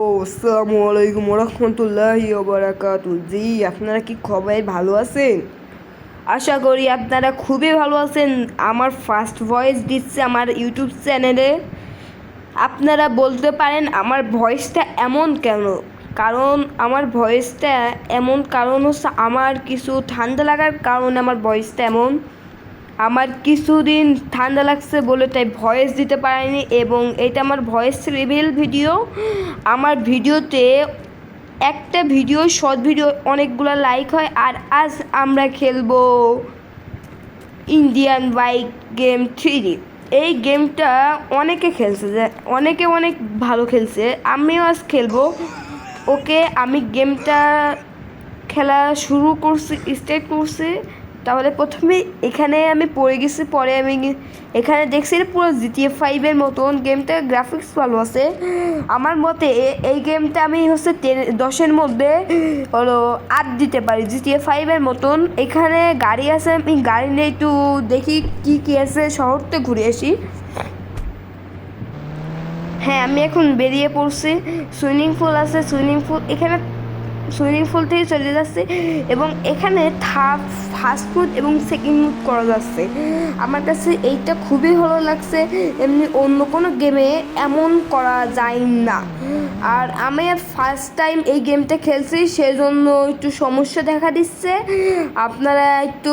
আসসালামু আলাইকুম রহমতুল্লাহি ওবারাকাতু। জি, আপনারা কি সবাই ভালো আছেন? আশা করি আপনারা খুবই ভালো আছেন। আমার ফার্স্ট ভয়েস দিচ্ছে আমার ইউটিউব চ্যানেলে। আপনারা বলতে পারেন আমার ভয়েসটা এমন কেন? কারণ আমার ভয়েসটা এমন কারণ হচ্ছে আমার কিছু ঠান্ডা লাগার কারণে আমার ভয়েসটা এমন। আমার কিছুদিন ঠান্ডা লাগছে বলে তাই ভয়েস দিতে পারিনি, এবং এটা আমার ভয়েস রিভিল ভিডিও। আমার ভিডিওতে একটা ভিডিও শর্ট ভিডিও অনেকগুলো লাইক হয়। আর আজ আমরা খেলবো ইন্ডিয়ান বাইক গেম 3D। এই গেমটা অনেকে খেলছে, যে অনেকে অনেক ভালো খেলছে, আমিও আজ খেলবো। ওকে, আমি গেমটা খেলা স্টার্ট করছি। তাহলে প্রথমে এখানে আমি পড়ে গেছি, পরে আমি এখানে দেখছি পুরো জিটিএ 5-এর মতন। গেমটা গ্রাফিক্স ভালো আছে আমার মতে। এই গেমটা আমি হচ্ছে 10-এর মধ্যে হলো 8 দিতে পারি, জিটিএ 5-এর মতন। এখানে গাড়ি আছে, আমি গাড়ি নিয়ে একটু দেখি কি কি আছে, শহরতে ঘুরে আসি। হ্যাঁ, আমি এখন বেরিয়ে পড়ছি। সুইমিং পুল আছে, এখানে সুইমিং পুল থেকে চলে যাচ্ছে, এবং এখানে ফার্স্ট ফুড এবং সেকেন্ড মুড করা যাচ্ছে। আমার কাছে এইটা খুবই ভালো লাগছে, এমনি অন্য কোনো গেমে এমন করা যায় না। আর আমি আর ফার্স্ট টাইম এই গেমটা খেলছি, সেজন্য একটু সমস্যা দেখা দিচ্ছে। আপনারা একটু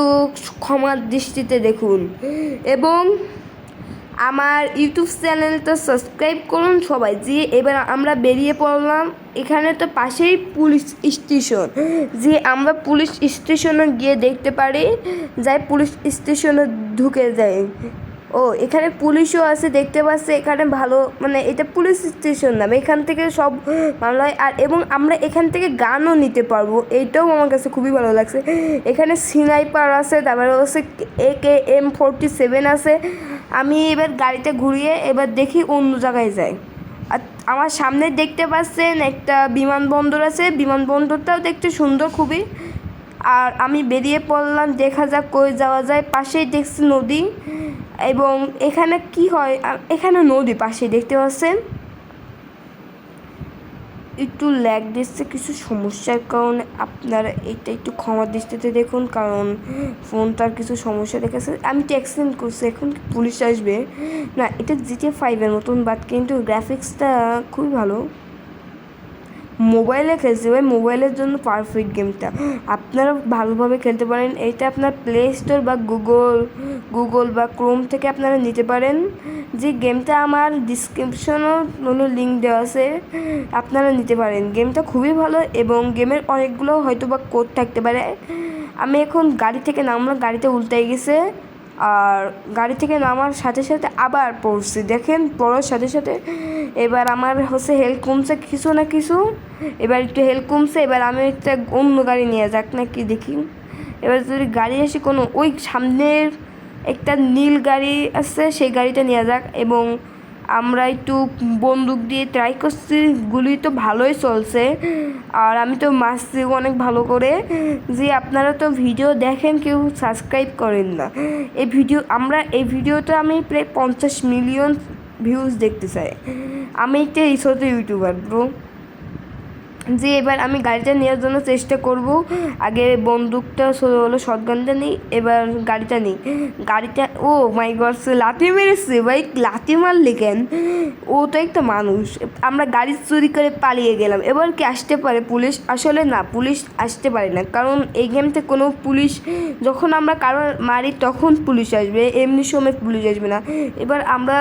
ক্ষমার দৃষ্টিতে দেখুন, এবং আমার ইউটিউব চ্যানেলটা সাবস্ক্রাইব করুন সবাই। যে এবার আমরা বেরিয়ে পড়লাম। এখানে তো পাশেই পুলিশ স্টেশন, যে আমরা পুলিশ স্টেশনে গিয়ে দেখতে পারি, যাই পুলিশ স্টেশনে ঢুকে যাই। ও, এখানে পুলিশও আছে দেখতে পাচ্ছি। এখানে ভালো, মানে এটা পুলিশ স্টেশন নাম, এখান থেকে সব ভালো হয়। আর এবং আমরা এখান থেকে গানও নিতে পারবো, এইটাও আমার কাছে খুবই ভালো লাগছে। এখানে স্নাইপার আছে, তারপরে হচ্ছে AK-47 আছে। আমি এবার গাড়িতে ঘুরিয়ে এবার দেখি অন্য জায়গায় যাই। আর আমার সামনে দেখতে পাচ্ছেন একটা বিমানবন্দর আছে, বিমানবন্দরটাও দেখতে সুন্দর খুবই। আর আমি বেরিয়ে পড়লাম, দেখা যাক কই যাওয়া যায়। পাশেই দেখছি নদী, এবং এখানে কি হয়, এখানে নদী পাশেই দেখতে পাচ্ছেন। একটু ল্যাগ দিচ্ছে কিছু সমস্যার কারণে, আপনারা এটা একটু ক্ষমা দৃষ্টিতে দেখুন, কারণ ফোনটার কিছু সমস্যা দেখেছে। আমি তো অ্যাক্সিডেন্ট করছি, এখন পুলিশ আসবে না। এটা জিটিএ 5-এর মতন, বাট কিন্তু গ্রাফিক্সটা খুবই ভালো। মোবাইলে খেলছি ভাই, মোবাইলের জন্য পারফেক্ট গেমটা। আপনারা ভালোভাবে খেলতে পারেন। এইটা আপনার প্লে স্টোর বা গুগল বা ক্রোম থেকে আপনারা নিতে পারেন। যে গেমটা আমার ডিসক্রিপশনও লিঙ্ক দেওয়া আছে, আপনারা নিতে পারেন। গেমটা খুবই ভালো, এবং গেমের অনেকগুলো হয়তো বা কোড থাকতে পারে। আমি এখন গাড়ি থেকে নামলাম, গাড়িতে উল্টে গেছে। আর গাড়ি থেকে নামার সাথে সাথে আবার পড়ছি, দেখেন পড়ার সাথে সাথে এবার আমার হচ্ছে হেলথ কমছে কিছু না কিছু। এবার একটু হেলথ কমছে, এবার আমি একটা অন্য গাড়ি নিয়ে যাক নাকি দেখি। এবার যদি গাড়ি আসে কোনো, ওই সামনের একটা নীল গাড়ি আছে, সেই গাড়িটা নিয়ে যাক। এবং আমরা একটু বন্দুক দিয়ে ট্রাই করছি, গুলি তো ভালোই চলছে। আর আমি তো মারছি অনেক ভালো করে। যে আপনারা তো ভিডিও দেখেন, কেউ সাবস্ক্রাইব করেন না। এই ভিডিওটা আমি প্রায় 50 মিলিয়ন ভিউজ দেখতে চাই। আমি একটা এই ছোটো ইউটিউবার ব্রো। যে এবার আমি গাড়িটা নেওয়ার জন্য চেষ্টা করব। আগে বন্দুকটা হলো শটগানটা নিই, এবার গাড়িটা নিই। গাড়িটা, ও মাই গড, লাথি মেরেছে ভাই। লাথি মারলে কেন? ও তো একটা মানুষ। আমরা গাড়ি চুরি করে পালিয়ে গেলাম। এবার কি আসতে পারে পুলিশ? আসলে না, পুলিশ আসতে পারে না, কারণ এই গেমতে কোনো পুলিশ, যখন আমরা কারো মারি তখন পুলিশ আসবে, এমনি সময় পুলিশ আসবে না। এবার আমরা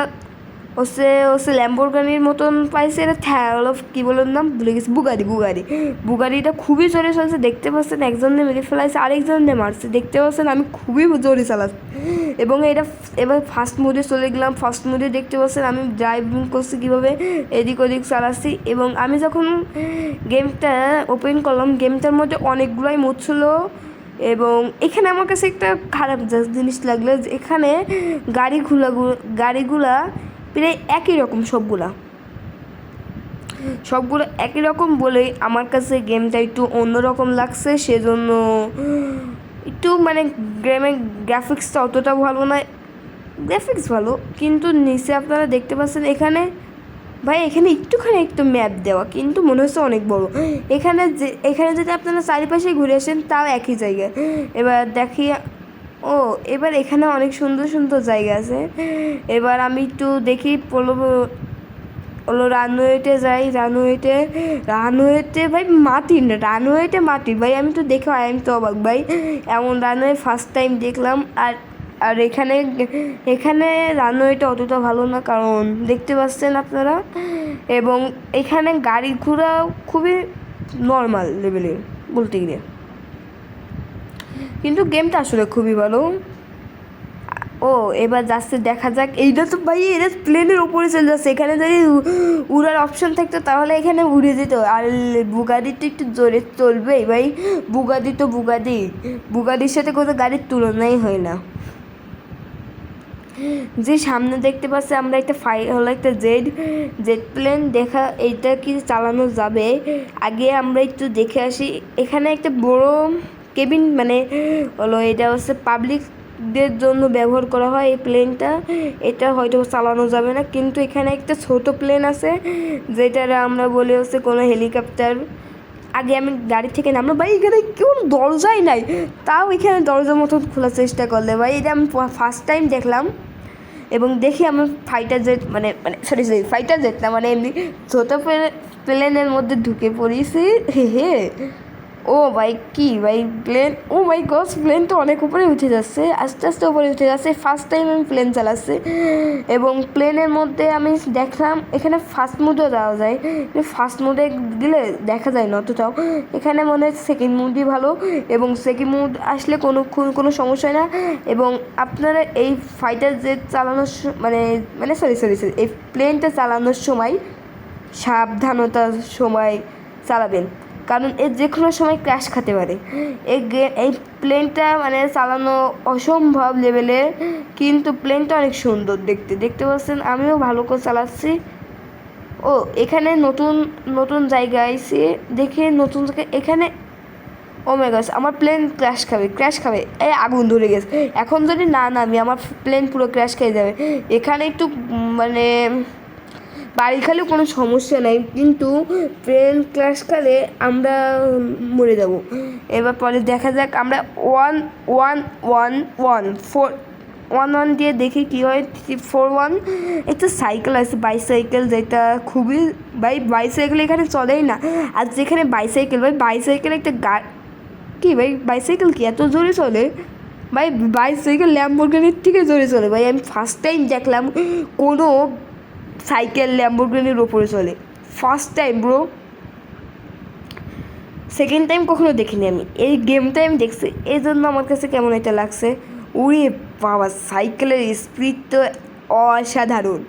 হচ্ছে ল্যাম্বোরগানির মতন পাইছে, এটা হলো কী বলার নাম ভুলে গেছি, বুগারিটা খুবই জোরে চলছে। দেখতে পাচ্ছেন একজনে মেরে ফেলাইছে, আরেকজনে মারছে, দেখতে পাচ্ছেন আমি খুবই জোরে চালাচ্ছি। এবং এটা এবার ফার্স্ট মোডে চলে গেলাম। ফার্স্ট মোডে দেখতে পাচ্ছেন আমি ড্রাইভিং করছি কীভাবে, এদিক ওদিক চালাচ্ছি। এবং আমি যখন গেমটা ওপেন করলাম, গেমটার মধ্যে অনেকগুলোই মোড ছিল। এবং এখানে আমার কাছে একটা খারাপ জিনিস লাগলো, যে এখানে গাড়িগুলা প্রায় একই রকম, সবগুলো একই রকম বলেই আমার কাছে গেমটা একটু অন্যরকম লাগছে। সেজন্য একটু মানে গেমের গ্রাফিক্সটা অতটা ভালো নয়। গ্রাফিক্স ভালো, কিন্তু নিচে আপনারা দেখতে পাচ্ছেন এখানে ভাই এখানে একটুখানি একটু ম্যাপ দেওয়া, কিন্তু মনে হচ্ছে অনেক বড়। এখানে যদি আপনারা চারিপাশে ঘুরে আসেন তাও একই জায়গা। এবার দেখি, ও এবার এখানে অনেক সুন্দর সুন্দর জায়গা আছে। এবার আমি একটু দেখি হলো রানওয়েতে যাই। রানওয়েতে ভাই মাটি না, রানওয়েতে মাটি ভাই। আমি তো দেখে আমি তো অবাক ভাই, এমন রানওয়ে ফার্স্ট টাইম দেখলাম। আর আর এখানে রানওয়েটা অতটা ভালো না, কারণ দেখতে পাচ্ছেন আপনারা। এবং এখানে গাড়ি ঘোড়া খুবই নর্মাল লেভেলের বলতে গেলে, কিন্তু গেমটা আসলে খুবই ভালো। ও এবার যাচ্ছে, দেখা যাক। এইটা তো ভাই এটা প্লেনের ওপরে চলে যাচ্ছে। এখানে যদি উড়ার অপশন থাকতো তাহলে এখানে উড়ে যেত। আর বুগাদি তো একটু জোরে চলবেই ভাই। বুগাদির সাথে কোনো গাড়ির তুলনাই হয় না। যে সামনে দেখতে পাচ্ছি আমরা একটা হলো একটা জেড প্লেন। দেখা এইটা কি চালানো যাবে, আগে আমরা একটু দেখে আসি। এখানে একটা বড় কেবিন, মানে হলো এটা হচ্ছে পাবলিকদের জন্য ব্যবহার করা হয় এই প্লেনটা। এটা হয়তো চালানো যাবে না, কিন্তু এখানে একটা ছোট প্লেন আছে যেটার আমরা বলি হচ্ছে কোনো হেলিকপ্টার। আগে আমি গাড়ি থেকে নামলো ভাই, এখানে কেউ দরজাই নাই, তাও এখানে দরজার মতো খোলার চেষ্টা করলে ভাই। এটা আমি ফার্স্ট টাইম দেখলাম। এবং দেখি আমার ফাইটার জেট মানে মানে সরি ফাইটার জেট না, মানে এমনি ছোটো প্লেনের মধ্যে ঢুকে পড়িয়েছি। হে ও ভাই কি ভাই প্লেন, ও মাই গড প্লেন তো অনেক উপরে উঠে যাচ্ছে, আস্তে আস্তে উপরে উঠে যাচ্ছে। ফার্স্ট টাইম আমি প্লেন চালাচ্ছি। এবং প্লেনের মধ্যে আমি দেখলাম এখানে ফার্স্ট মুডও দেওয়া যায়। ফার্স্ট মুডে দিলে দেখা যায় না অতটাও। এখানে মনে হয় সেকেন্ড মুডই ভালো, এবং সেকেন্ড মুড আসলে কোনো সমস্যা হয় না। এবং আপনারা এই ফাইটার জেট চালানোর মানে মানে সরি এই প্লেনটা চালানোর সময় সাবধানতার সময় চালাবেন, কারণ এর যে কোনো সময় ক্র্যাশ খেতে পারে। এই প্লেনটা মানে চালানো অসম্ভব লেভেলের, কিন্তু প্লেনটা অনেক সুন্দর দেখতে পাচ্ছেন। আমিও ভালো করে চালাচ্ছি। ও এখানে নতুন নতুন জায়গা আইছি, দেখে নতুন জায়গায় এখানে। ও মাই গড আমার প্লেন ক্র্যাশ খাবে। এই আগুন ধরে গেছে, এখন যদি না নামি আমার প্লেন পুরো ক্র্যাশ খেয়ে যাবে। এখানে একটু মানে বাড়ি খালে কোনো সমস্যা নাই, কিন্তু প্লেন ক্র্যাশ খালে আমরা মরে যাব। এবার পরে দেখা যাক আমরা 1 দিয়ে দেখি কী হয়। 4-1 একটা সাইকেল আছে, বাইসাইকেল, যেটা খুবই বাইসাইকেল এখানে চলেই না। আর যেখানে বাইসাইকেল একটা কি ভাই বাইসাইকেল কি এত জোরে চলে ভাই? বাইসাইকেল ল্যাম্বরগিনির থেকে জোরে চলে ভাই। আমি ফার্স্ট টাইম দেখলাম কোনো সাইকেল ল্যাম্বরগিনির ওপরে চলে, first time bro. Second time কখনো দেখিনি আমি, এই গেমটাই আমি দেখছি, এই জন্য আমার কাছে কেমন একটা লাগছে। উড়ে বাবা সাইকেলের স্পিড তো অসাধারণ।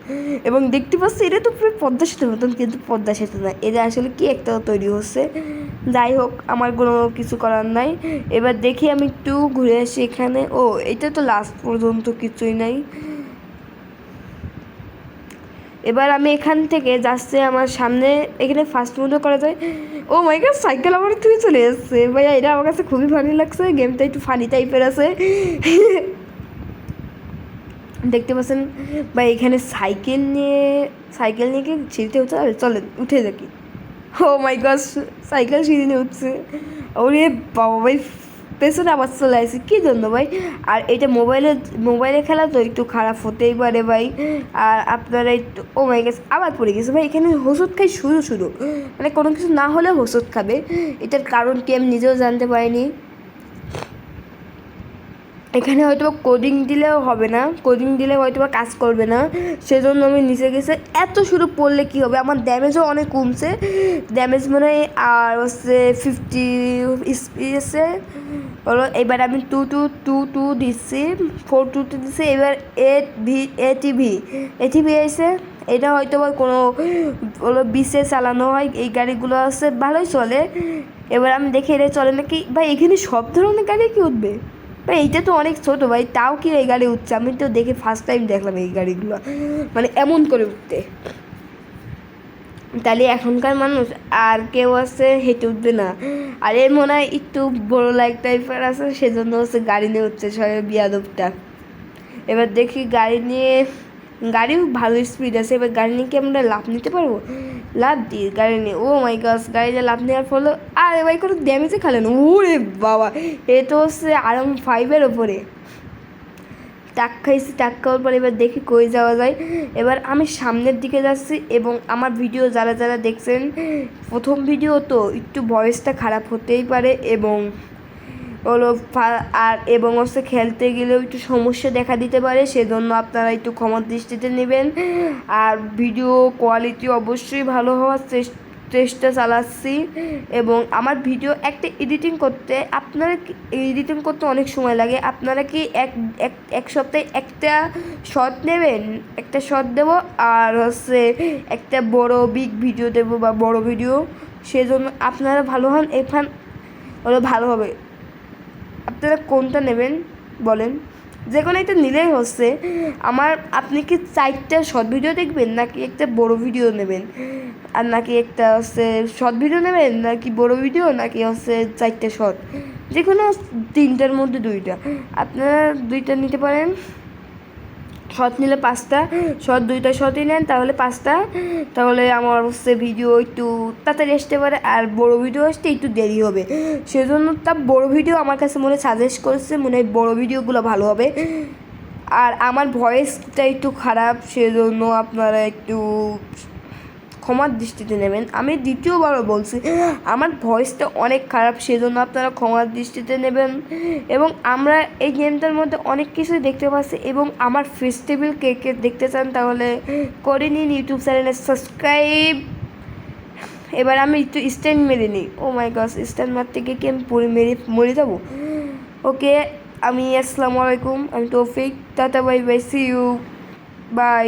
এবং দেখতে পাচ্ছি এটা তো পুরো পদ্মা সেতুর মতন, কিন্তু পদ্মা সেতু না, এটা আসলে কি একটা তৈরি হচ্ছে। যাই হোক আমার কোনো কিছু করার নাই। এবার দেখি আমি একটু ঘুরে আসি এখানে। ও এটা তো লাস্ট পর্যন্ত কিছুই নাই। এবার আমি এখান থেকে যাচ্ছি আমার সামনে, এখানে ফাস্ট মুডও করা যায়। ও মাই গড সাইকেল আমার তুই চলে যাচ্ছে ভাইয়া, এটা আমার কাছে খুবই ফানি লাগছে। গেমটা একটু ফানি টাইপের আছে। দেখতে পাচ্ছেন ভাই এখানে সাইকেল নিয়ে কি সিঁড়িতে উঠতে হবে? চলেন উঠে দেখি। ও মাই গড সাইকেল সিঁড়ি নিয়ে উঠছে। ওরে বাবা ভাই পেছনে আবার চলে আসি কী জন্য ভাই? আর এটা মোবাইলে খেলা তো একটু খারাপ হতেই পারে ভাই। আর আপনারা একটু ও মাই গড আবার পড়ে গেছে ভাই। এখানে হোঁচট খাই শুরু মানে কোনো কিছু না হলেও হোঁচট খাবে। এটার কারণ কি আমি নিজেও জানতে পারিনি। এখানে হয়তো কোডিং দিলেও হবে না, কোডিং দিলে হয়তো বা কাজ করবে না, সেজন্য আমি নিচে গেছে। এত শুরু পড়লে কী হবে, আমার ড্যামেজও অনেক কমছে। ড্যামেজ মানে আর হচ্ছে 50 স্পিসে হলো। এবার আমি 2 দিচ্ছি, 4 দিচ্ছি। এবার এটিভি এসে এটা হয়তো বা কোনো হলো বিসে চালানো হয়। এই গাড়িগুলো আছে ভালোই চলে। এবার আমি দেখি এটা চলে নাকি ভাই। এখানে সব ধরনের গাড়ি কি উঠবে ভাই? এইটা তো অনেক ছোটো ভাই, তাও কি এই গাড়ি উঠছে? আমি তো দেখে ফার্স্ট টাইম দেখলাম এই গাড়িগুলো মানে এমন করে উঠতে। তাহলে এখনকার মানুষ আর কেউ আছে হেঁটে উঠবে না। আর এর মনে হয় একটু বড় লাইক টাইপের আছে, সেজন্য হচ্ছে গাড়ি নিয়ে উঠছে সবাই বিয়াদবটা। এবার দেখি গাড়ি নিয়ে গাড়িও ভালো স্পিড আছে। এবার গাড়ি নিয়ে কি আমরা লাভ নিতে পারবো? লাভ দিয়ে গাড়ি নিয়ে, ও মাই গস, গাড়িতে লাভ নেওয়ার ফলে আরে ভাই কোনো ড্যামেজে খেলেন। ওরে বাবা, এ তো হচ্ছে RM5-এর ওপরে টাক খাইছি। টাক খাওয়ার পর এবার দেখি কই যাওয়া যায়। এবার আমি সামনের দিকে যাচ্ছি এবং আমার ভিডিও যারা যারা দেখছেন, প্রথম ভিডিও তো একটু ভয়েসটা খারাপ হতেই পারে এবং হলো আর এবং হচ্ছে খেলতে গেলেও একটু সমস্যা দেখা দিতে পারে, সেজন্য আপনারা একটু ক্ষমার দৃষ্টিতে নেবেন। আর ভিডিও কোয়ালিটি অবশ্যই ভালো হওয়ার চেষ্টা চালাচ্ছি। এবং আমার ভিডিও একটা এডিটিং করতে এডিটিং করতে অনেক সময় লাগে। আপনারা কি এক সপ্তাহে একটা শট নেবেন, একটা শট দেবো আর হচ্ছে একটা বিগ ভিডিও দেবো বা বড় ভিডিও, সেজন্য আপনারা ভালো হন, এখান হলো ভালো হবে। আপনারা কোনটা নেবেন বলেন, যে কোনো একটা নিলেই হচ্ছে। আপনি কি 4টা শর্ট ভিডিও দেখবেন নাকি একটা বড় ভিডিও নেবেন, আর নাকি একটা হচ্ছে শর্ট ভিডিও নেবেন নাকি বড় ভিডিও নাকি হচ্ছে 4টা শর্ট, যে কোনো 3টার মধ্যে 2টা আপনারা 2টা নিতে পারেন। শর্ট নিলে 5টা শর্ট, 2টা শর্টই নেন তাহলে 5টা, তাহলে আমার হচ্ছে ভিডিও একটু তাড়াতাড়ি আসতে পারে আর বড় ভিডিও আসতে একটু দেরি হবে। সেজন্য বড় ভিডিও আমার কাছে সাজেস্ট করছে, মনে হয় বড় ভিডিওগুলো ভালো হবে। আর আমার ভয়েসটা একটু খারাপ, সেজন্য আপনারা একটু ক্ষমার দৃষ্টিতে নেবেন। আমি দ্বিতীয়বারও বলছি আমার ভয়েসটা অনেক খারাপ, সেজন্য আপনারা ক্ষমার দৃষ্টিতে নেবেন। এবং আমরা এই গেমটার মধ্যে অনেক কিছুই দেখতে পাচ্ছি। এবং আমার ফেস্টিভ্যাল কে কে দেখতে চান তাহলে করে নিন ইউটিউব চ্যানেলে সাবস্ক্রাইব। এবার আমি একটু স্ট্যান্ড মেরে নিই। ও মাই গস, স্ট্যান্ড মারতে গিয়ে কি আমি মরে যাবো? ওকে, আসসালামু আলাইকুম, আমি Taufiq, tata, bye bye, see you, by.